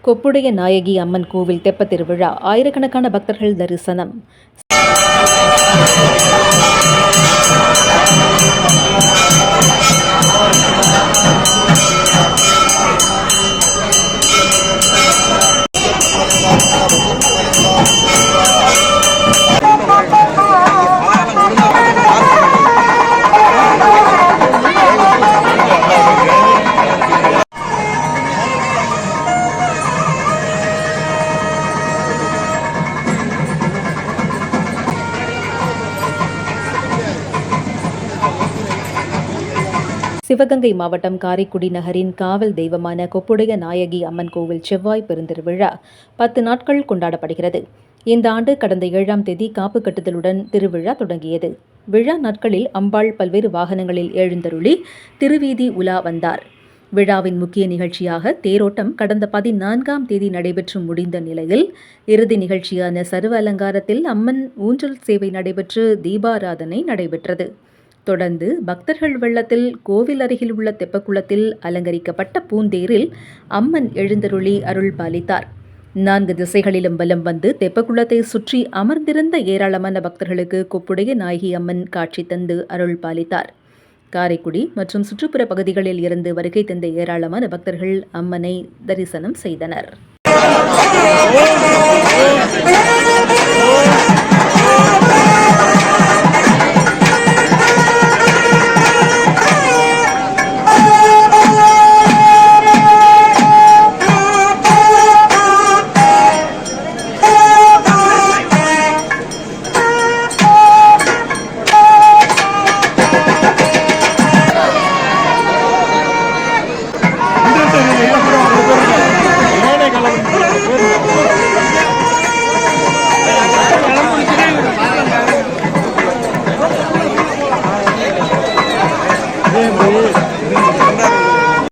கொப்புடைய நாயகி அம்மன் கோவில் தெப்பத் திருவிழா ஆயிரக்கணக்கான பக்தர்கள் தரிசனம். சிவகங்கை மாவட்டம் காரைக்குடி நகரின் காவல் தெய்வமான கொப்புடைய நாயகி அம்மன் கோவில் செவ்வாய் பெருந்திருவிழா 10 நாட்கள் கொண்டாடப்படுகிறது. இந்த ஆண்டு கடந்த 7ஆம் தேதி காப்பு கட்டுதலுடன் திருவிழா தொடங்கியது. விழா நாட்களில் அம்பாள் பல்வேறு வாகனங்களில் எழுந்தருளி திருவீதி உலா வந்தார். விழாவின் முக்கிய நிகழ்ச்சியாக தேரோட்டம் கடந்த 14ஆம் தேதி நடைபெற்று முடிந்த நிலையில் இறுதி நிகழ்ச்சியான சர்வ அலங்காரத்தில் அம்மன் ஊஞ்சல் சேவை நடைபெற்று தீபாராதனை நடைபெற்றது. தொடர்ந்து பக்தர்கள் வெள்ளத்தில் கோவில் அருகில் உள்ள தெப்பக்குளத்தில் அலங்கரிக்கப்பட்ட பூந்தேரில் அம்மன் எழுந்தருளி அருள் பாலித்தார். 4 திசைகளிலும் வலம் வந்து தெப்பக்குளத்தை சுற்றி அமர்ந்திருந்த ஏராளமான பக்தர்களுக்கு கொப்புடைய நாயகி அம்மன் காட்சி தந்து அருள் பாலித்தார். காரைக்குடி மற்றும் சுற்றுப்புற பகுதிகளில் இருந்து வருகை தந்த ஏராளமான பக்தர்கள் அம்மனை தரிசனம் செய்தனர். Yeah,